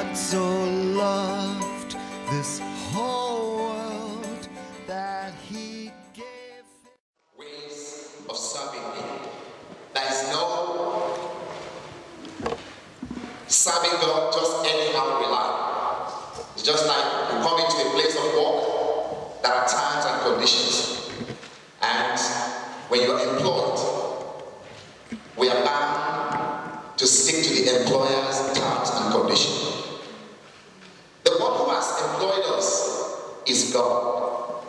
God so loved this whole world that he gave. Ways of serving him. There is no serving God just anyhow we like. It's just like you come into a place of work, there are times and conditions. And when you're employed, we are bound to stick to the employer's terms and conditions. The one who has employed us is God.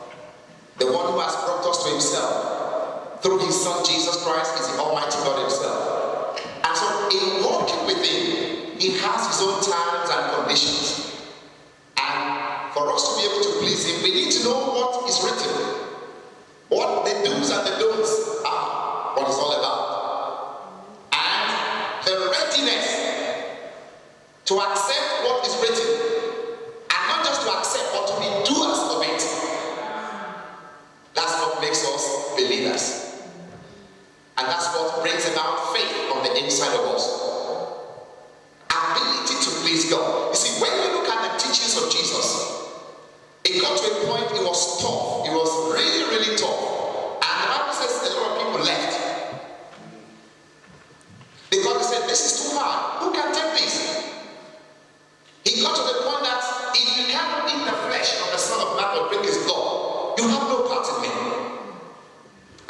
The one who has brought us to himself through his son Jesus Christ is the Almighty God himself. And so in working with him, he has his own terms and conditions. And for us to be able to please him, we need to know what is written, what the do's and the don'ts are, what it's all about. And the readiness to accept what is written, and not just to accept, but to be doers of it. That's what makes us believers. And that's what brings about faith on the inside of us. Ability to please God. You see, when you look at the teachings of Jesus, it got to a point it was tough. It was really, really tough. And the Bible says a lot of people left. Because they said, this is too hard. Who can take this? He got to the point that if you cannot eat the flesh of the Son of Man or drink his blood, you have no part in me.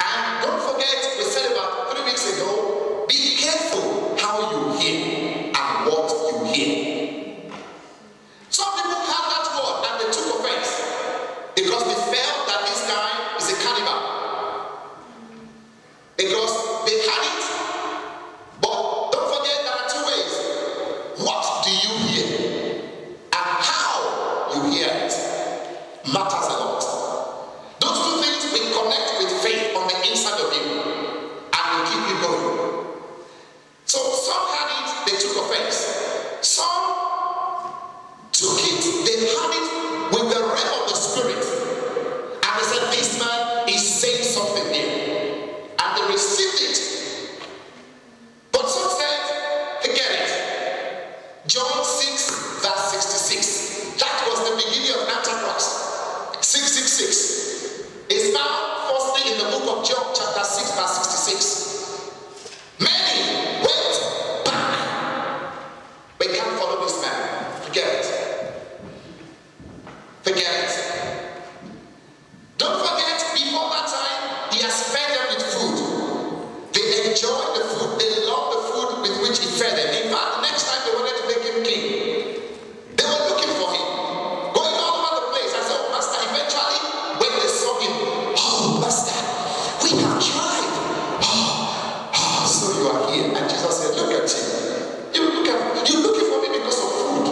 And don't forget, we said about 3 weeks ago, be careful how you hear and what you hear. Some people had that word and they took offense because they felt that this guy is a cannibal. Because they had it, but don't forget there are two ways. What do you hear? And how you hear it matters a lot. Those two things will connect with faith on the inside of you and will keep you going. So some had it, they took offense. Some took it, they had it with the realm of the spirit. And they said, this man is saying something new. And they received it. But some said, forget it. John 6 verse 66. That was the beginning of Antichrist. 666 is found firstly in the book of John chapter 6 verse 66. Many went back. We can't follow this man. Forget it. Forget it. Don't forget, before that time, he has fed them with food. They enjoyed the food. They loved the food with which he fed them. In fact, the next time they wanted to make him king, they were looking for him, going all over the place. I said, oh, Master, eventually, when they saw him, oh, Master, we have tried. So you are here. And Jesus said, look at you. You're looking for me because of food.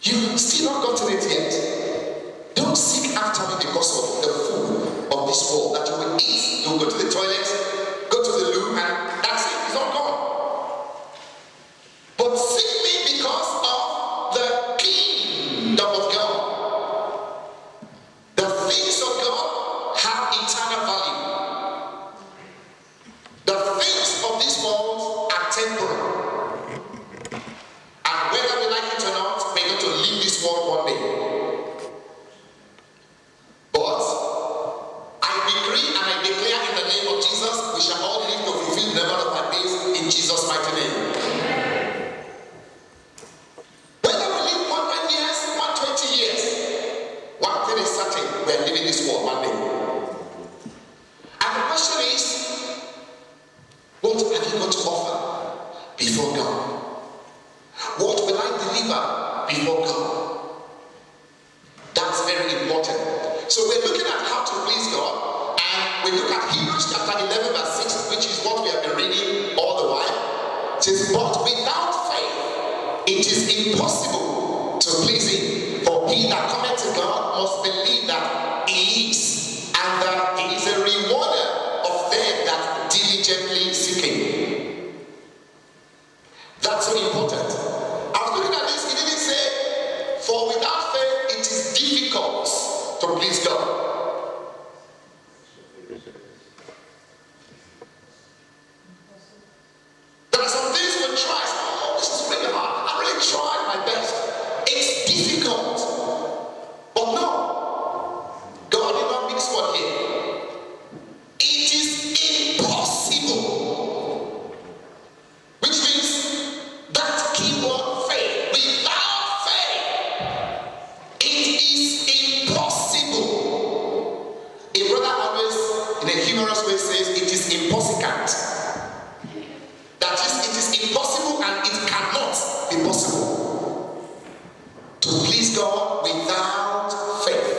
You've still not gotten it yet. Don't seek after me because of the food of this world that you will eat. You will go to the toilet, go to the loo, and that's it. It's all gone. But seek me because of the kingdom of God. The things of God have eternal value. The things of this world are temporal. And whether we like it or not, we're going to leave this world one day. But I decree and I declare in the name of Jesus, we shall all live to fulfill the number of our days in Jesus' mighty name. Whether we live 100 years, 120 years, one thing is certain, we are leaving this world one day. And the question is, what have you got to offer before God? What will I deliver before God? That's very important. So we're looking at how to please God, and we look at Hebrews chapter 11 verse 6, which is what we have been reading all the while. It says, but without faith it is impossible to please him. For he that cometh to God must believe that he is, and that he is a rewarder of them that diligently seek him. That's so important. I was looking at this, he didn't say, for without faith it is difficult to please God. There are some things we try, oh, this is really hard. impossible to please God without faith.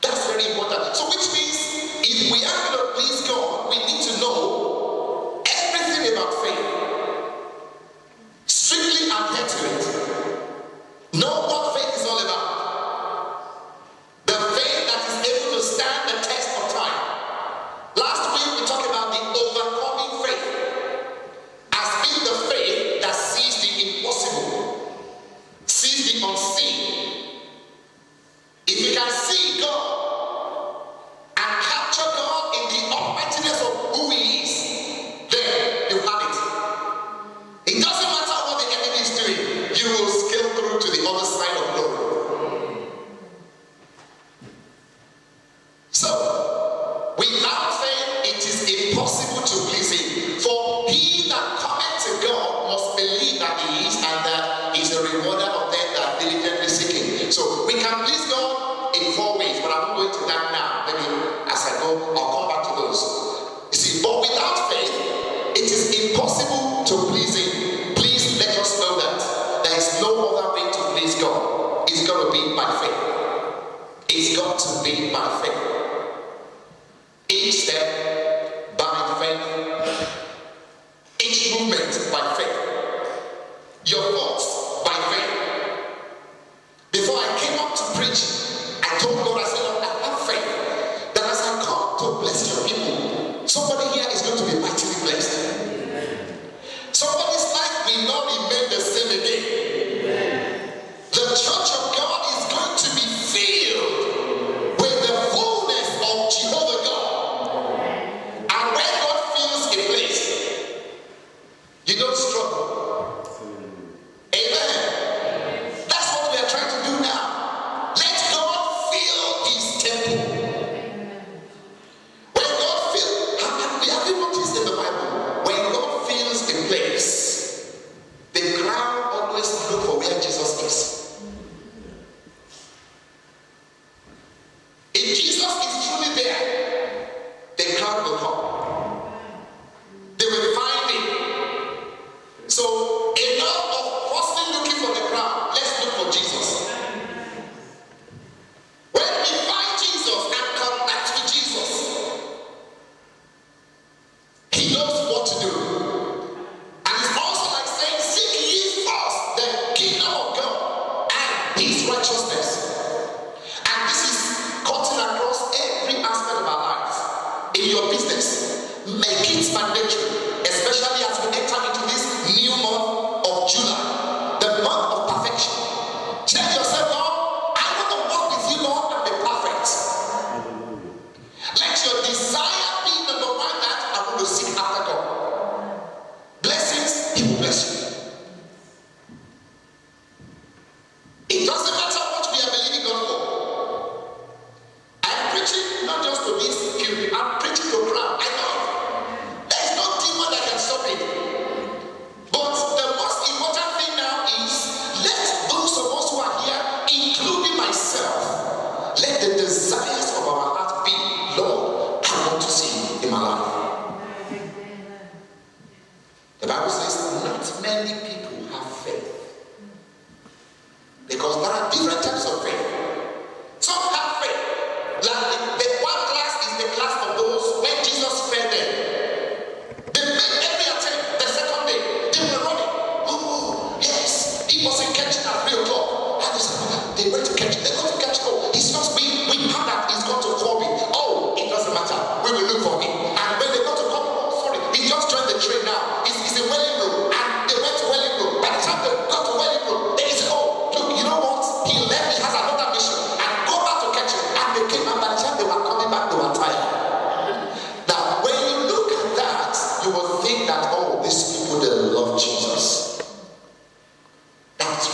That's very important. So which means if we are going to please God, we need to know everything about faith. Strictly adhere to it. Know what faith is all about. The faith that is able to stand the test of time. Last week we talked about the overcoming faith as being the faith that sees the impossible, sees the unseen. If you can see God and capture God in the almightiness of who He is, then you have it. It doesn't matter what the enemy is doing, you will scale through to the other side of glory. So, without faith, it is impossible to please Him. For he that cometh to God must believe that He is, and that He is a rewarder of them that diligently seek Him. So, we can please God in 4 ways, but I'm not going to that now. Maybe as I go, I'll come back to those. You see, but without faith, it is impossible to please Him. Please let us know that there is no other way to please God. It's got to be by faith. It's got to be by faith. Each step by faith. Each movement by faith. Your thoughts by faith. Before I came up to preach, I told God, I said, Lord, I have faith that as I come to bless your people, somebody here is going to be mightily blessed. Somebody's life will not remain the same again. The church of God is going to be filled with the fullness of Jehovah God. And when God fills a place, you don't struggle. Amen. That's what we are trying to do now. Let God fill His temple. When God fills, have you noticed in the Bible, when God fills a place, the crowd always look for where Jesus is. If Jesus is truly there, the crowd will come. They will find Him. So enough of firstly looking for the crowd. Let's look for Jesus. When we find Jesus and connect with Jesus, He knows what to do. And it's also like saying, seek ye first the kingdom of God and His righteousness. And this is cutting across every aspect of our lives. In your business, make it mandatory, especially as we enter into this new month of July, the month of perfection. Tell yourself, Lord, I want to walk with you, Lord, and be perfect. Let your desire be number one, that I want to seek after God. Blessings, He will bless you. It doesn't matter what we are believing God for. I'm preaching not just to this pew, I'm preaching to a crowd. I know there is no demon that can stop it. But the most important thing now is, let those of us who are here, including myself, let the desires of our heart be, Lord, I want to see you in my life. The Bible says not many people have faith. Because there are different types of faith. Some have faith. Like the one class is the class of those when Jesus fed them. They made every attempt. The second day, they were running. Oh, yes. He wasn't catching at 3 o'clock. And they went to catch. They got to catch. Oh, he's not we have that. He's got to call me. Oh, it doesn't matter. We will look for him. And when they got to come, oh, sorry, he just joined the train now. He's in Welling Road. And they went to Welling Road. By the time they got to Welling Road, they said, oh, look, you know what? He left. He has another mission. And go back to catch him. And they came, and by the time they were coming back, they were tired. Now, when you look at that, you will think that, oh, these people, they love Jesus. That's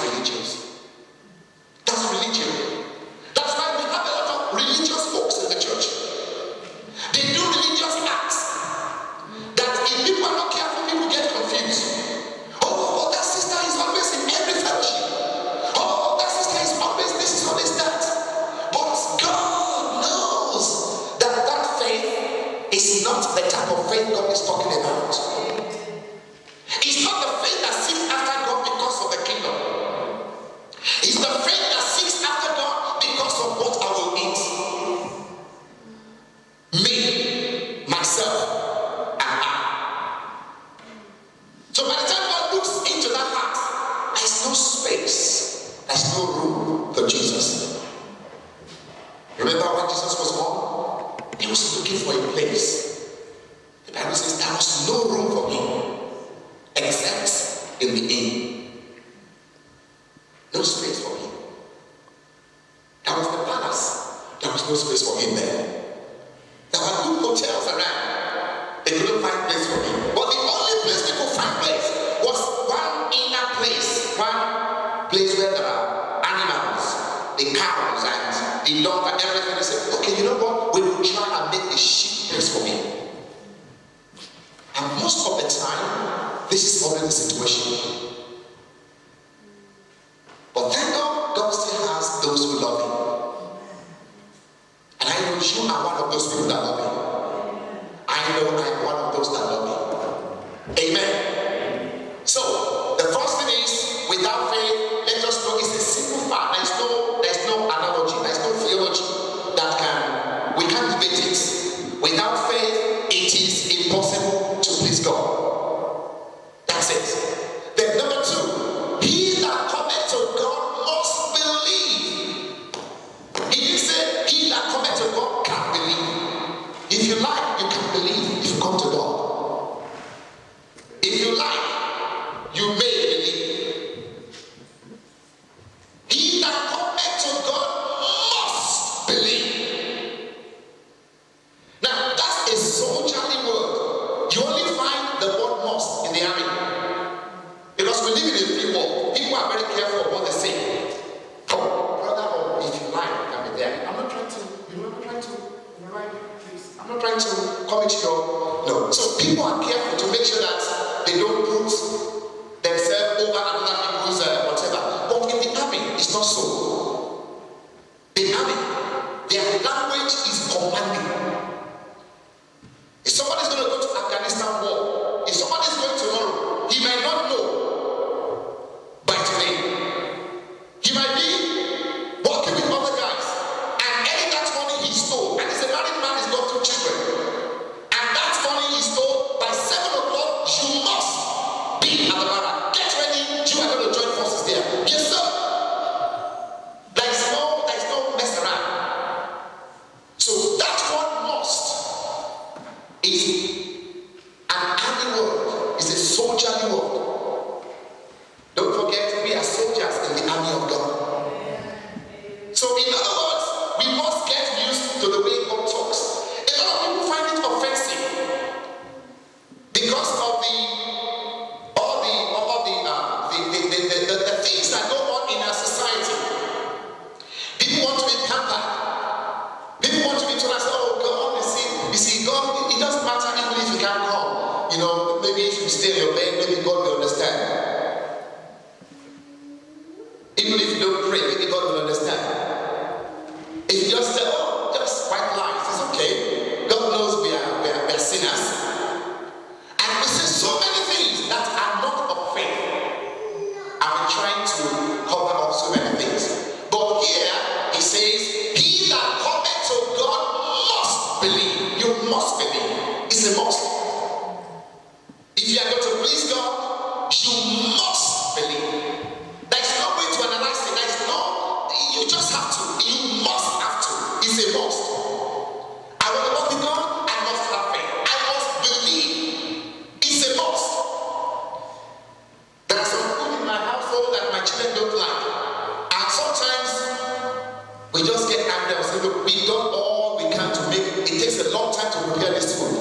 there's no room for Jesus. Remember when Jesus was born? He was looking for a place. The Bible says there was no room for him except in the inn. No space for him. That was the palace. There was no space for him there. There were good hotels around. They couldn't find place for him. But the only place they could find place was one inner place. One place where there are animals, the cows and the dog and everything. They said, okay, you know what? We will try and make a sheep place for him. And most of the time, this is already the situation. But thank God, God still has those who love him. And I know you are one of those people that love him. I know I am one of those that love him. Amen. So, the first thing is, without faith, let us know it's a simple fact. There's no analogy, there's no theology that we can't debate it. Without faith, it is impossible to please God. That's it. Then number two, he that cometh to God must believe. He didn't say he that cometh to God can believe. If you like, you can believe if you come to God. If you like, you may believe. He that cometh to God must believe. Now, that's a soldierly word. You only find the word must in the army. Because we live in a free world. People are very careful of what they say. Oh, brother, or if you like, you can be there. I'm not trying to, I'm not trying to come into your, no. So people are careful to make sure that they don't put themselves over another people's whatever. But in the army, it's not so. The army, their language is commanding. If somebody's going to go to Afghanistan war, if somebody's going tomorrow, he might not know by today. He might be working with other guys, and any that money he stole, and he's a married man, he's got 2 children, and that money he stole, by 7 o'clock, you must be at the barrack. Get ready, you are going to join forces there. Yes, sir. There is no mess around. So that one must is an army word, is a soldierly word. Don't forget, we are soldiers in the army of God. So in other words, we must get used to the way God talks. A lot of people find it offensive because of the things that go on in our society. People want to be pampered. People want to be told, oh God, you see, God, it doesn't matter even if you can't come. You know, maybe if you stay in your bed, maybe God will understand. Even if you don't pray, maybe God will understand. If you just say, oh, just white lies, it's okay. God knows we are sinners. And we say so many things that are not of faith. And we're trying to cover up so many things. But here, he says, he that cometh to God must believe. You must believe. It's a must. If you are going to please God, you must believe. There's no way to analyze it. You just have to. You must have to. It's a must. I want to walk with God, I must have faith. I must believe. It's a must. There are some food in my household that my children don't like. And sometimes we just get angry and say, look, we've done all we can to make it. It takes a long time to prepare this food.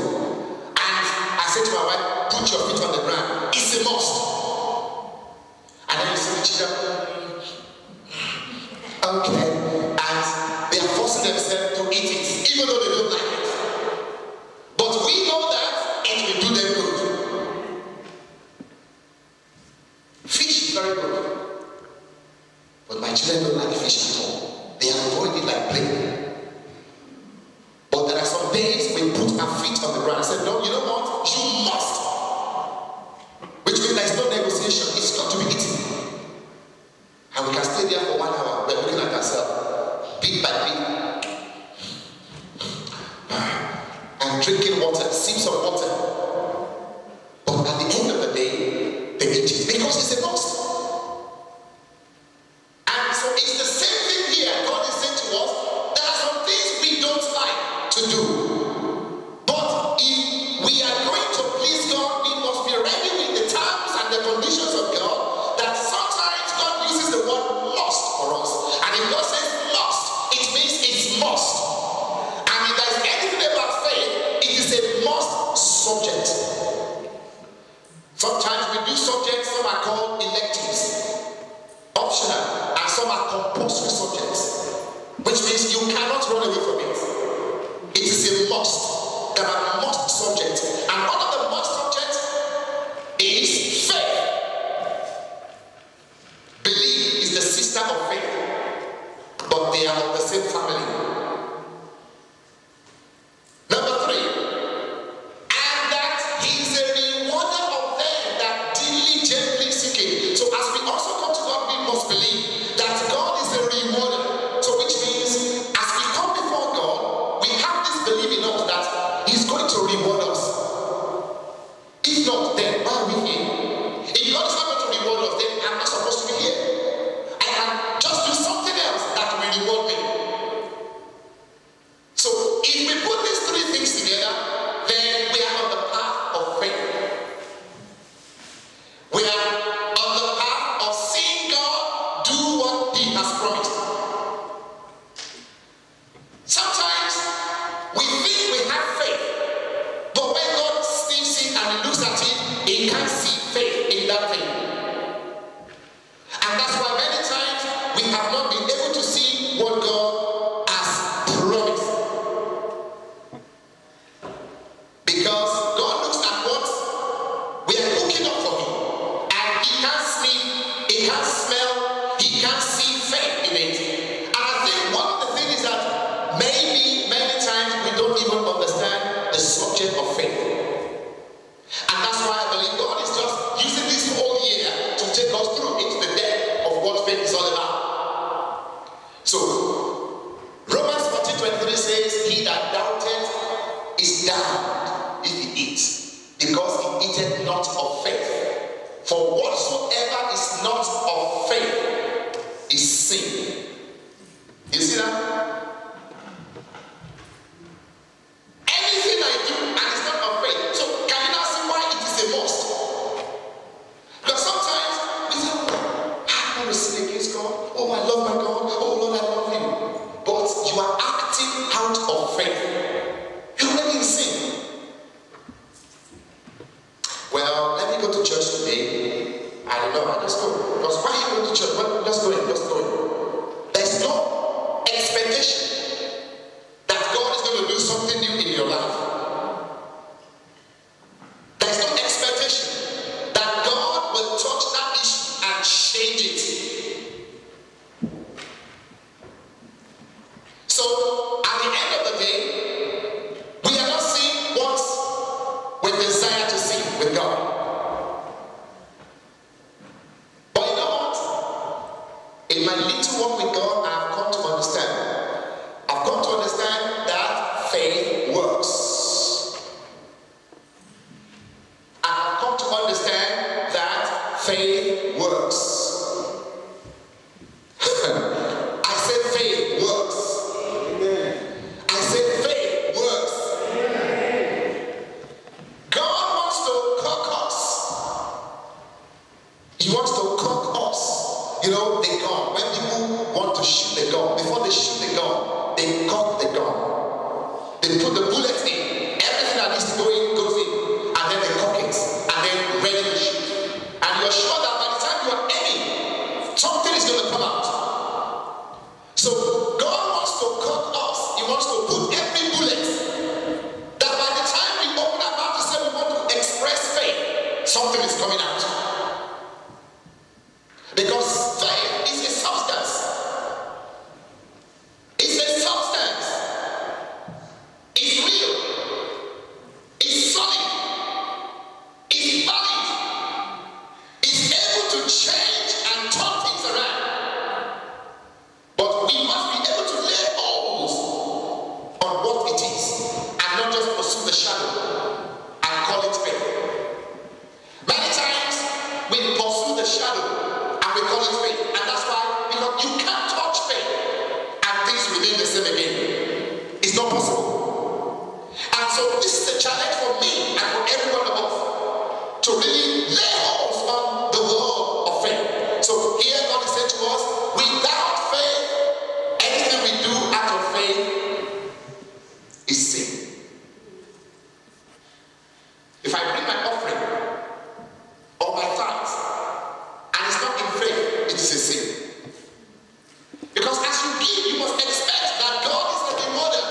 And I say to my wife, put your feet on the ground. It's a must. And then you see the children, okay, and they are forcing themselves to eat it, even though they don't like it. But we know that it will do them good. Fish is very good. But my children don't like fish at all. They avoid it like plague. But there are some days we put our feet on the ground and say, no, you know what? You must. Which means there is no negotiation. It's got to be eaten. And we can stay there for 1 hour. We're looking at ourselves, bit by bit, and drinking water, sips of water. But at the end of the day, they eat it because it's a must. And so it's the same thing here. God is saying to us, there are some things we don't like to do. But if we are going to please God, we must be ready with the terms and the conditions of God, that sometimes God uses the word must for us. And if God says must, it means it's must. And if there's anything about faith, it is a must subject. Sometimes we do subjects, some are called electives, optional, and some are compulsory subjects, which means you cannot run away from it. It is a must. There are must subjects, and one of the must subjects is faith. Belief is the sister of faith, but they are of the same family. Number 3, and that he is a rewarder of them that diligently seek him. So as we also come to God, we must believe that God is a rewarder. So which means as we come before God, we have this belief in us that he's going to reward us. If not, then why are we here? If God is not going to reward us, then I'm not supposed to be here. I can just do something else that will reward me. So if we put these 3 things together, then we are on the path of faith. We are on the path of seeing God do what he has promised. Sometimes we think we have faith, but when God sniffs it and looks at it, he can't see faith in that thing. And that's why many times we have not been able to see what God has promised. Because God looks at what we are cooking up for him, and he can't sniff, he can't smell, he can't see faith in it. And I think one of the things is that maybe many times we don't even understand the subject of faith. And that's why I believe God is just using this whole year to take us through into the depth of what faith is all about. So Romans 14:23 says, he that doubteth is damned if he eats, because he eateth not of faith. For whatsoever is not of faith is sin. You see that? Anything I do and it's not of faith. So can you now see why it is a must? Because sometimes we say, I want to sin against God. Oh, I love my God. Oh, Lord, I love him. But you are acting out of faith. You're already in sin. Well, let me go to church today. I don't know. I just go. Because why are you going to church? Well, just go in. Just go in. There's no expectation that God is going to do something new in your life. There's no expectation that God will touch that issue and change it. So, at the end of the day, we are not seeing what we desire to see with God. But you know what? In my little walk with God, I have come to understand. I've come to understand that faith works. I have come to understand that faith works. I said faith works. I said faith works. God wants to cook us. He wants to cook us. You know, the gun. When people want to shoot the gun, before they shoot the gun, they cock the gun. They put the bullets in. Everything that needs to go in goes in. And then they cock it. And then ready to shoot. And you're sure that by the time you are aiming, something is going to come out. So God wants to cook us. He wants to put every bullet. That by the time we open our mouth to say we want to express faith, something is coming out. Because faith is a substance. It's a substance. It's real. It's solid. It's valid. It's able to change and turn things around. But we must be able to lay hold on what it is and not just pursue the shadow and call it faith. Many times we pursue the shadow and we call it faith. And that's why, because you can't touch faith and things remain the same again. It's not possible. And so this is a challenge for me and for every one of us to really lay hold on the word of faith. So here God is saying to us, without faith, anything we do out of faith is sin. If I bring my offering or my tithes and it's not in faith, it is a sin. Because as you give, you must expect that God is the rewarder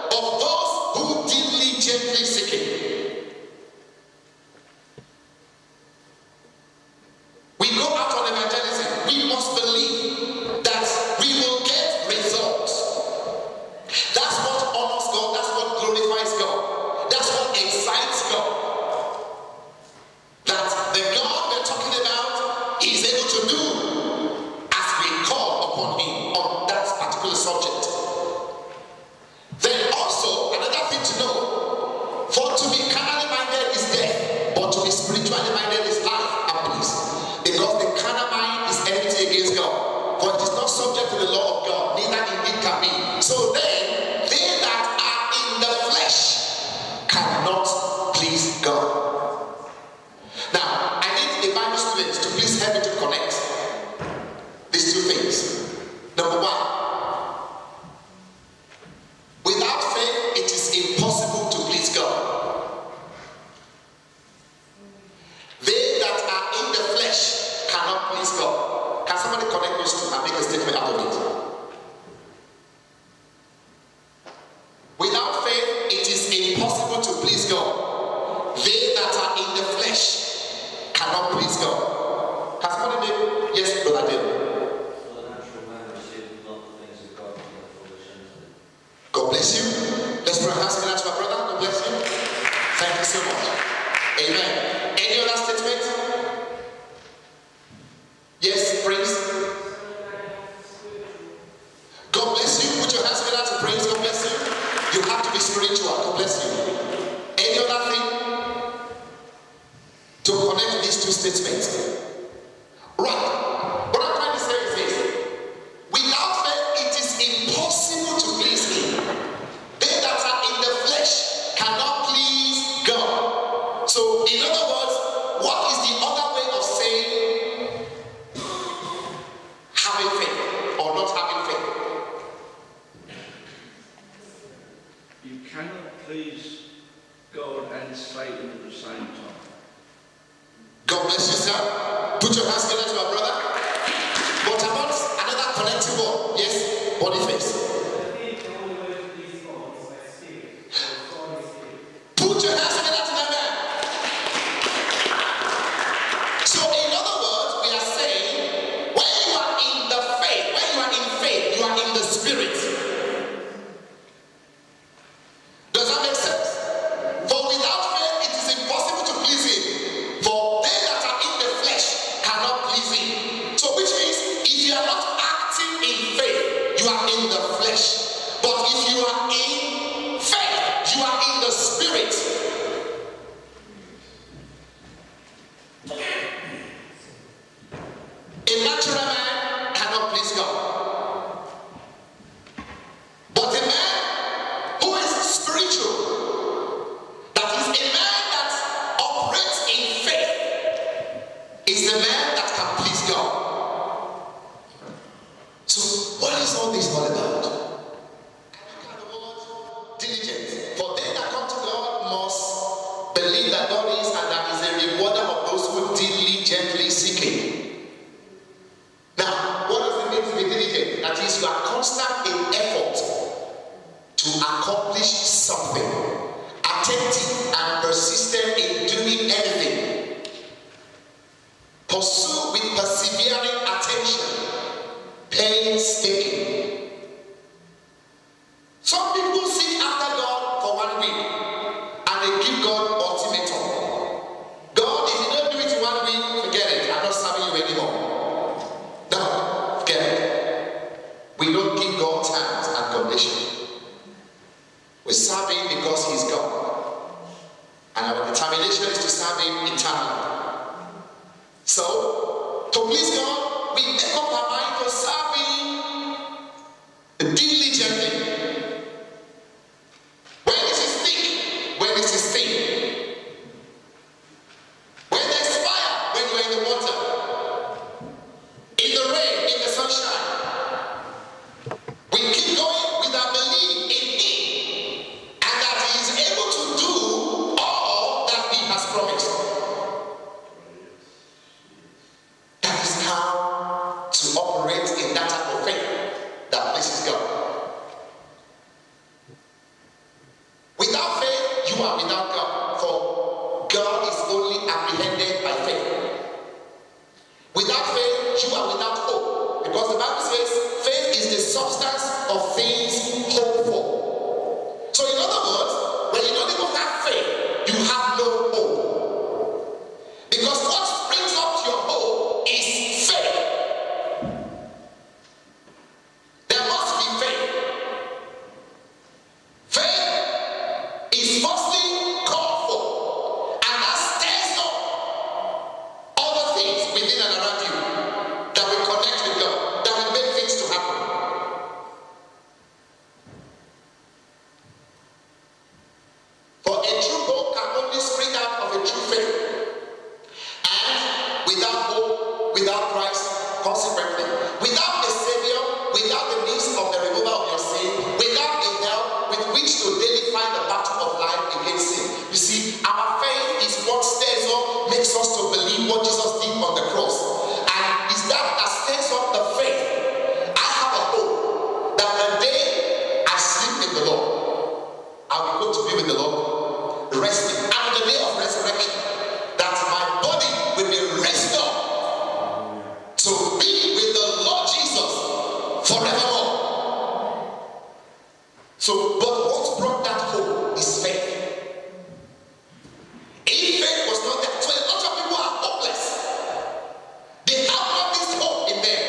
of those who diligently seek Him. We go out on evangelism. We must believe that we will get results. That's what honors God. That's what glorifies God. That's what excites God. That the God we're talking about is able to do as we call upon Him on that particular subject. Then also, another thing to know, for to be carnally minded is death, but to be spiritually minded is life and peace. Because the carnal mind is enmity against God, for it is not subject to the law of God, neither indeed can be. So then, they that are in the flesh cannot please God. Now, I need a Bible student to please help me to connect these two things. Number one, without faith, it is impossible to please God. They that are in the flesh cannot please God. Can somebody connect those two and make a statement out of it? Without faith, it is impossible to please God. They that are in the flesh cannot please God. Can somebody make? Yes, Brother Dale. God bless you. Let's pray hands together to our brother. God bless you. Thank you so much. Amen. Any other statement? Yes, praise. God bless you. Put your hands together to praise. God bless you. You have to be spiritual. God bless you. Any other thing to connect these two statements? Right. What I'm trying to say is this. Without faith, it is impossible to please Him. They that are in the flesh cannot please God. So, in other words, what is the other way of saying having faith or not having faith? You cannot please God and Satan at the same time. God bless you, sir. Put your hands together to our brother. What about another connecting word? Yes, Boniface. Put your hands together to that man. So, in other words, we are saying, when you are in the faith, when you are in faith, you are in the spirit. Does that make sense? For without faith, it is impossible to please Him. For they that are in the flesh cannot please Him. So, which means, if you are not acting in faith, you are in the flesh. But if you are in faith, you are in the spirit. A natural man cannot please God. But a man who is spiritual, that is a man that operates in faith, is the man that can please God. So, what is all this all about? Diligence. For they that come to God must believe that God is and that is a rewarder of those who diligently seek Him. Now, what does it mean to be diligent? That is, you are constant in effort to accomplish something, attentive and persistent in doing anything. Pursue with persevering attention, painstaking. Some people seek after God for 1 week and they give God ultimatum. God, if you don't do it in 1 week, forget it. I'm not serving you anymore. No, forget it. We don't give God terms and conditions. We serve Him because He is God. And our determination is to serve Him eternally. So, to please God, we make up our mind to serve Him diligently. When it is thick, when it is thin. When there's fire, when you're in the water. In the rain, in the sunshine. We keep going with our belief in Him and that He is able to do all that He has promised. That is how to operate in that type of faith that pleases God. Without faith, you are without God, for God is only apprehended by faith. Without faith, you are without hope, because the Bible says faith is the substance of things hoped for. So in other words, when you don't even have faith, you have no hope. Because what brings up your hope is faith. There must be faith. Faith is firstly called for, and that stirs up other things within and around you that will connect with God, that will make things to happen. For a true hope can only spring out of a true faith. And without hope, without Christ, consequently, without a Savior, without the means of the removal of your sin, without a help with which to daily fight the battle of life against sin. You see, our faith is what stirs up, makes us to believe what Jesus did on the cross. And is that stirs up the faith. I have a hope that the day I sleep in the Lord, I will go to be with the Lord, resting. And the day of resurrection, that my body will be raised up to be with the Lord Jesus forevermore. So, but what brought that hope is faith. If faith was not there, so a lot of people are hopeless. They have not this hope in them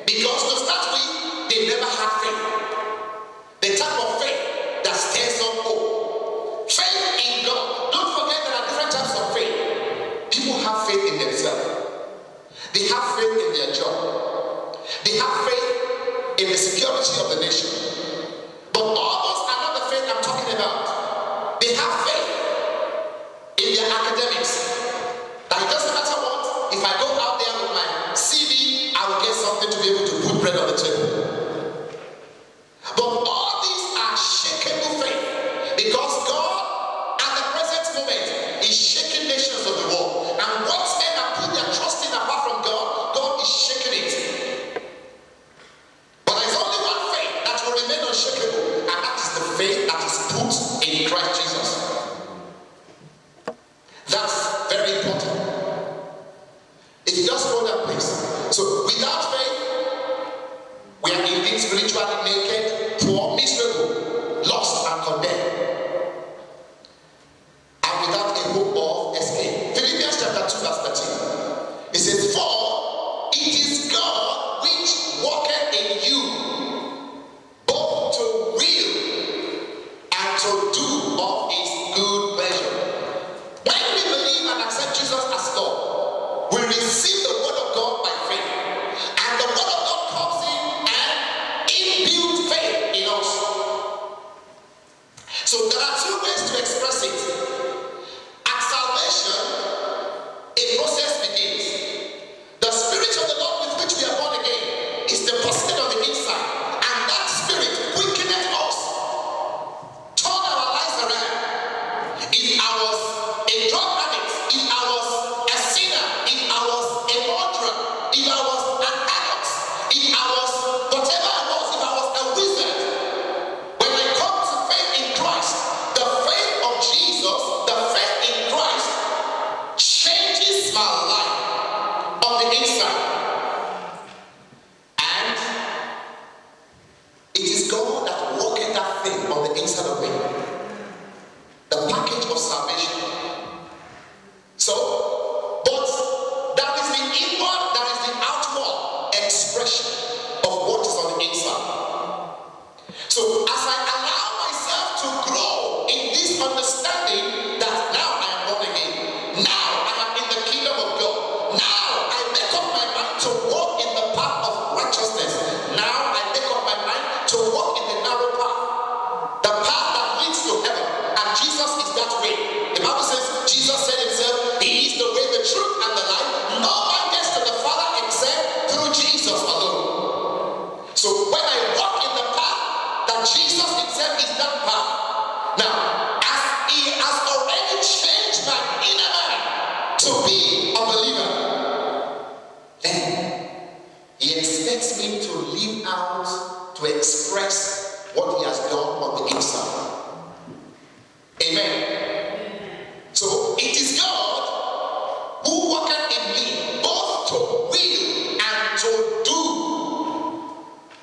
because to start with, they never had faith. The type of faith that stirs up hope. Faith in God. Don't forget there are different types of faith. People have faith in themselves. They have faith in their job. They have faith in the security of the nation. But all those are not the faith I'm talking about. They have faith in their academics. That it doesn't matter what, if I go out there with my CV, I will get something to be able to put bread on the table. But all these are shakeable faith because God at the present moment is shaking nations of the world. And what men have put their trust in apart from God, God is shaking it. But there's only one faith that will remain unshakable, and that is the faith that is put in Christ Jesus. That's very important. If you just hold that place. So without faith, we are indeed spiritually naked, poor, miserable, lost and condemned. And without a hope of escape. Philippians chapter 2 verse 13. It says, for it is God which worketh in you, both to will and to do of His good pleasure. When we believe and accept Jesus as Lord, we receive the word of God by faith. And the word of God comes in and imbues faith in us. So there are two ways to express it. At salvation, a process begins. The Spirit of the Lord with which we are born again is deposited on the inside. And that Spirit quickeneth us, turn our lives around. If I was a drug addict, if I was a sinner, if I was a murderer, if I was an adult, if I was whatever I was, if I was a wizard, when I come to faith in Christ, the faith of Jesus, the faith in Christ changes my life on the inside. And it is God that worketh that thing on the inside of me. The package of salvation. So, but that is the inward, that is the outward expression of what is on the inside. So, as I allow myself to grow in this understanding that now I am born again, now I am in the kingdom of God, now I make up my mind to walk in the path of righteousness, now I make up my mind to have. Now, as he has already changed my inner man to be a believer, then he expects me to live out, to express what he has done on the inside. Amen. So it is God who worketh in me both to will and to do.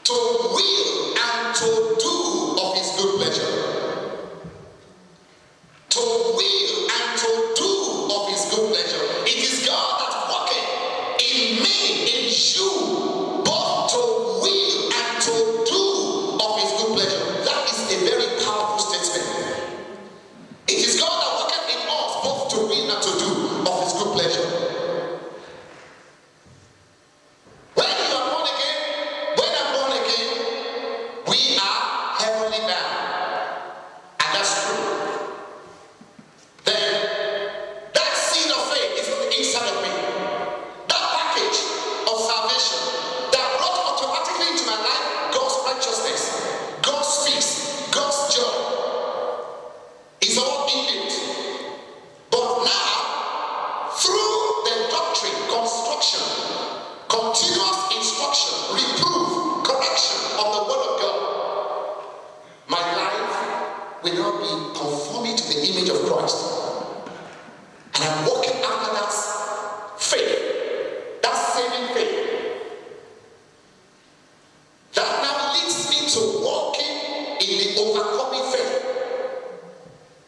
To will and to do of his good pleasure. To will and to do of his good pleasure. It is God that worketh in me, in you, both to will and to do of his good pleasure. That is a very powerful statement. It is God that worketh in us, both to will and to do of his good pleasure. When you are born again, when I'm born again, we are heavenly bound. And that's true. Then that seed of faith is on the inside of me. That package of salvation that brought automatically into my life God's righteousness, God's peace, God's joy is all in it. But now, through the doctrine, construction, continuous instruction, reproof, correction of the word of God, my life will not be conforming to the image of Christ. And I'm walking after that faith, that saving faith, that now leads me to walking in the overcoming faith.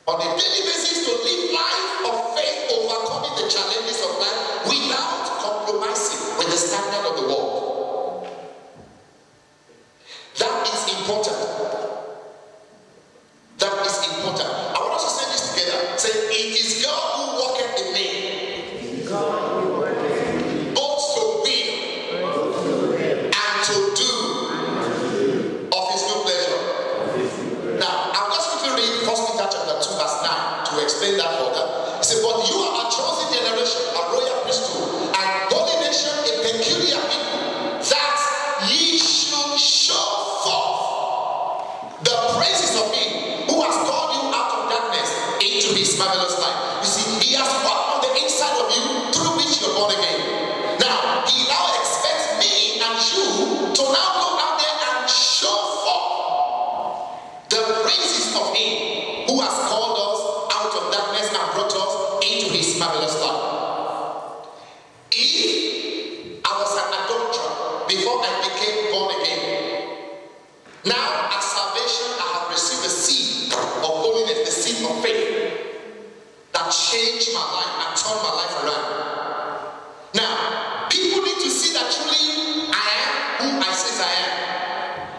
On a daily basis, to live life of faith, overcoming the challenges of life without compromising with the standard of the world. That is important. That is important. I want us to say this together. Say, it is God who worketh in me. Both to will and to do of his good pleasure. Now, I'm just going to read 1 Peter chapter 2 verse 9 to explain that further. It says, but you are a chosen generation, a royal priesthood, and holy nation, a peculiar people, that ye should show forth the praises of him who has called you out of darkness into his marvelous light. You see, he has worked on the inside of you through which you're born again. Now, he now expects me and you to now go out there and show forth the praises of him who has called us out of darkness and brought us into his marvelous light. If I was an adulterer before I became born again, now at salvation I have received the seed of holiness, the seed of faith that changed my life and turned my life around. Now, people need to see that truly I am who I say I am.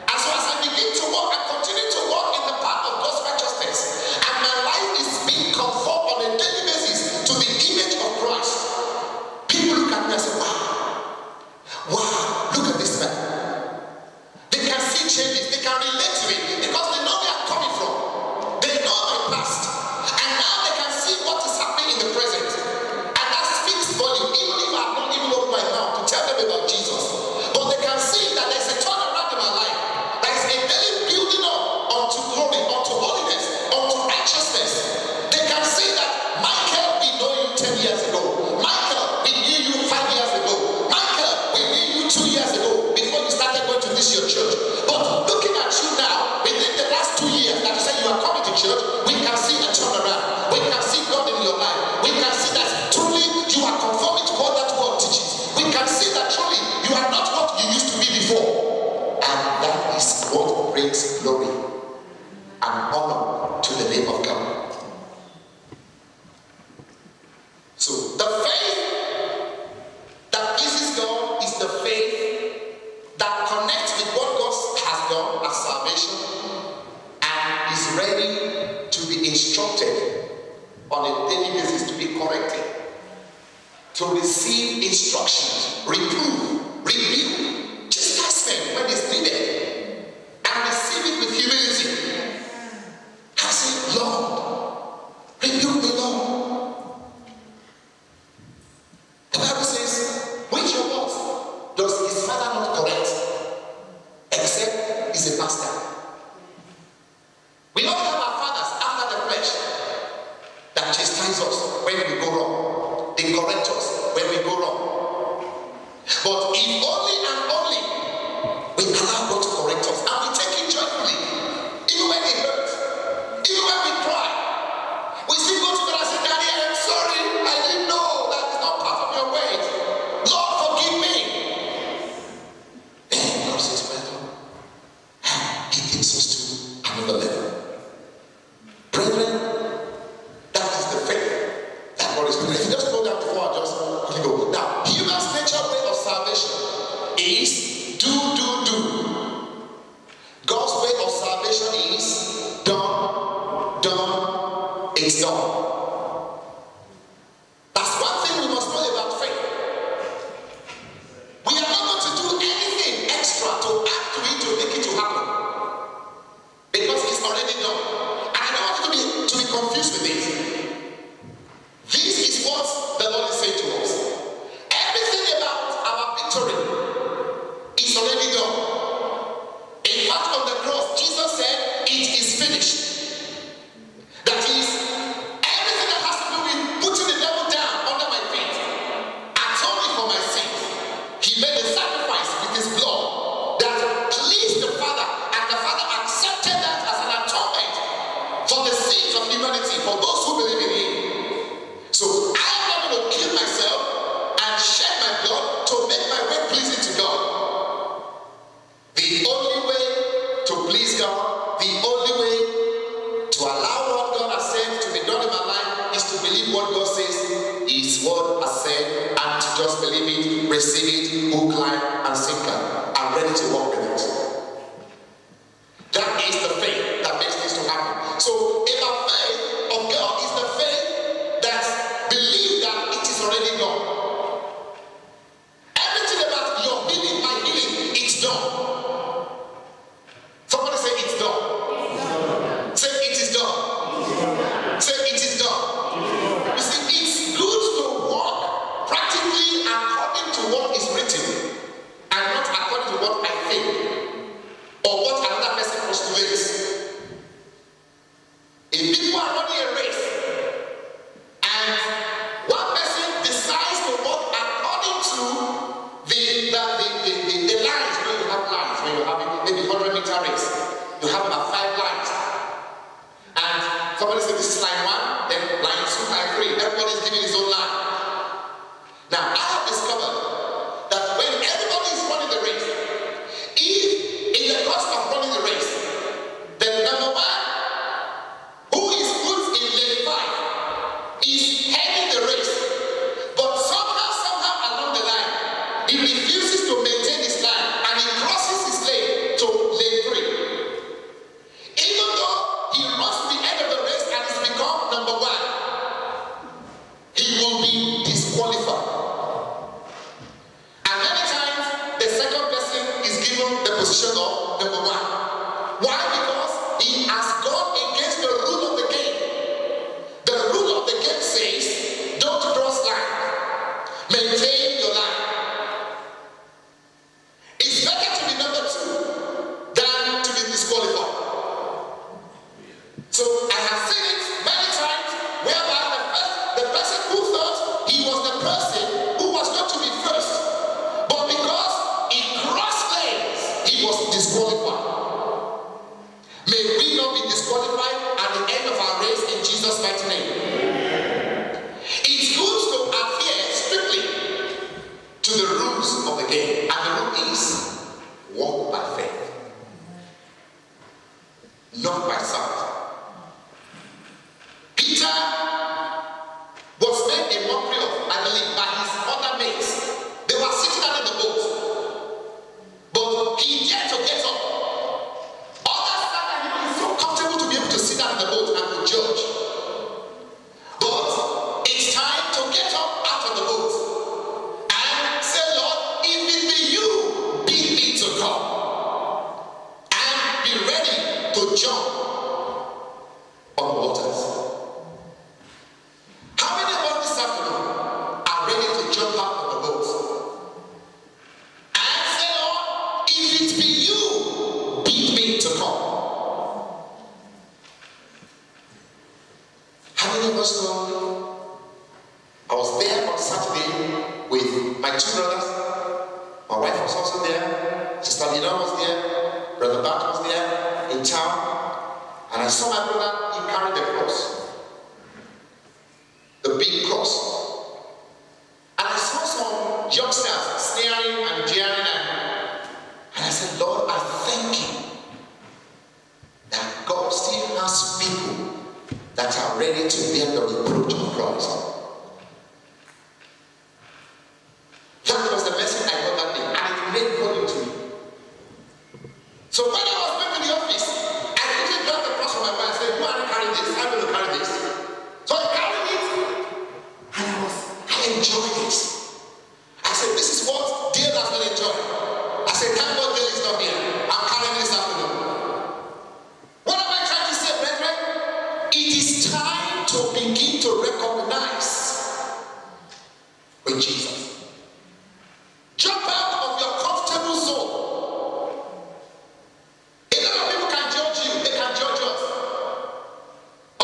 And so as I begin to walk, I continue to walk in the path of God's righteousness, and my life is being conformed on a daily basis to the image of Christ. People look at me and say, wow, look at this man. They can see changes, they can relate to it because they know where I'm coming from. They know my past, and now they can see what is happening in the present. And that speaks volume, even if I've not even opened my mouth to tell them about Jesus. But they can see that there's a turnaround in my life. There is a daily building up unto glory, unto holiness, unto righteousness. They can see that Michael, we know you 10 years ago. Michael, we knew you 5 years ago. Michael, we knew you 2 years ago before you started going to this your church. But looking at you now, within the last 2 years that you said you are coming to church, we can see a turnaround. We can see God in your life. We can see that truly you are conforming to what that word teaches. We can see that truly you are not what you used to be before. And that is what brings glory and honor to the name of God. So the faith that pleases God is the faith that connects with what God has done as salvation and is ready to be instructed on a daily basis, to be corrected, to receive instructions, reproof, rebuke, chastisement when it's needed, and receive it with humility. I say, Lord, rebuke me, Lord. The Bible says, which of us does his father not correct, except he's a master? We all have we allow God to correct us, and we take it joyfully, even when it hurts, even when we cry. We still go to God and say, Daddy, I'm sorry, I didn't know that is not part of your ways. Lord, forgive me. And God says, well, He takes us to another level. Brethren, that is the faith that God is doing. If you just go down before I just quickly go. Now, human's nature way of salvation is do. God's way of salvation is done, it's done. That's one thing we must know about faith. We are not going to do anything extra to add to it to make it to happen, because it's already done. And I don't want you to be confused with it. This is what the Lord is saying to us. Everything about our victory is already done. In fact, on the cross, Jesus said, it is finished. That is, everything that has to do with putting the devil down under my feet, atoning for my sins. He made a sacrifice with his blood that pleased the Father, and the Father accepted that as an atonement for the sins of humanity, for those who believe in Him. So I am not going to kill myself and shed my blood to make my way pleasing to God. The only way to please God, the only way to allow what God has said to be done in my life is to believe what God says His word has said, and to just believe it, receive it, hook, line, and sinker, and ready to walk with it. That is the faith that makes this to happen. So if our faith of God is the faith that believes that it is already done. Everything about your healing, my healing, it's done. Somebody say it's done. Say it is done. Say it is done. You see, it's good to walk practically according to what is written, and not according to what I think or what another person postulates. If people are running a race and one person decides to walk according to the lines, when you have lines, when you have maybe 100-meter race, you have about 5 lines. And somebody says this is line 1, then line 2, line 3. Everybody is giving his own line. Now, I have discovered that when everybody is running the race, if in the course of running the race, then number 1, who is put in lane 5, is heading the race, but somehow along the line, he refuses to maintain his line, and he crosses his lane to lane 3. Even though he runs to the end of the race and has become number 1, he will be disqualified. And many times, the second person is given the position of number 1. Why? Because he has gone against the rule of the game. The rule of the game says, don't cross line. Maintain your line. It's better to be number 2 than to be disqualified. So I have seen it many times whereby the person who thought he was the person who was not to be first, but because he crossed lanes, he was disqualified. May we not be disqualified at the end of our race in Jesus' mighty name. It's good to adhere strictly to the rules of the game, and the rule is walk by faith, not by sight. Peter was made a mockery of, I believe, by his other mates. They were sitting down in the boat, but he dared to get up. Others said that he's so comfortable to be able to sit down in the boat and to judge. But it's time to get up out of the boat and say, Lord, if it be you, bid me to come, and be ready to jump on the waters. How many of us this afternoon are ready to jump out of the boat and say, Lord, if it be you, bid me to come? How many of us know? I was there on Saturday with my 2 brothers. My wife was also also there, Sister Lina was there, Brother Bart was there in town, and I saw my brother, he carried the cross, the big cross. And I saw some youngsters sneering and jeering, and I said, Lord, I thank you that God still has people that are ready to bear the reproach of Christ. That was the message I got that day, and it made volume to me. So when I was back in the office, I quickly grabbed the cross from my mind and said, "You are carrying this, I'm going to carry this." So I carried it, and I enjoyed it. I said, "This is what Dale has been enjoying." I said, "Thank God Dale is not here. I'm carrying this afternoon." What am I trying to say, brethren? It is time to begin to recognize with Jesus. Jump out of your comfortable zone. A lot of people can judge you, they can judge us.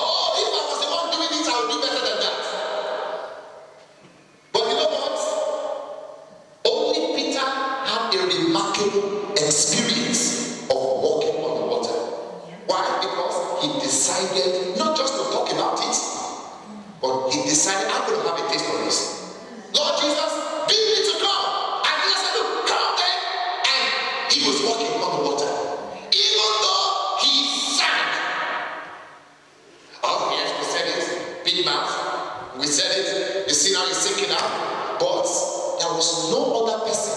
Oh, if I was the one doing it, I would do better than that. But you know what? Only Peter had a remarkable experience of walking on the water. Why? Because he decided not just to talk about it, but he decided, I'm going to have a taste for this. Lord Jesus, bid me to come. And he said, "Look, come then." And he was walking on the water. Even though he sank. Oh yes, we said it. Big mouth. We said it. You see now he's sinking out. But there was no other person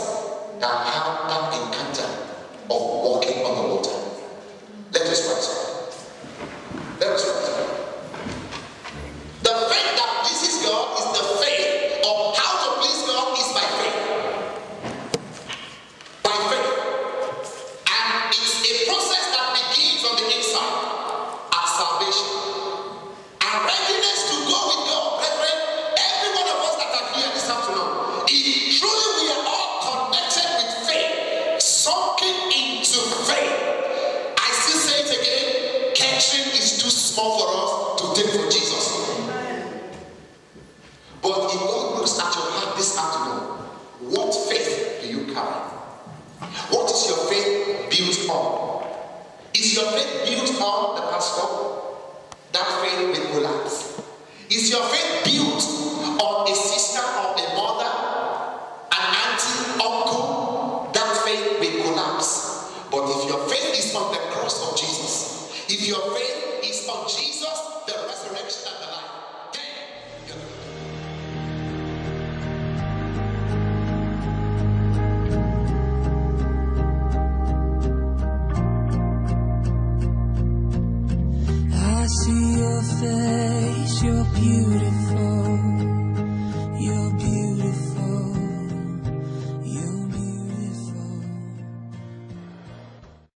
that had that encounter of walking on the water. Let us write. Let us write. The faith that pleases God is the faith of how to please God is by faith. By faith. And it's a process that begins on the inside at salvation. And readiness to go with God, brethren, every one of us that are here this afternoon, if truly we are all connected with faith, sunken into faith, I still say it again, catering is too small for us to take for Jesus. But if God looks at your heart this afternoon, what faith do you carry? What is your faith built on? Is your faith built on the pastor? That faith will collapse. Is your faith built on a sister or a mother, an auntie, uncle? That faith will collapse. But if your faith is on the cross of Jesus, if your faith is on Jesus, the resurrection and the life, then you're going to I see your face, you're beautiful.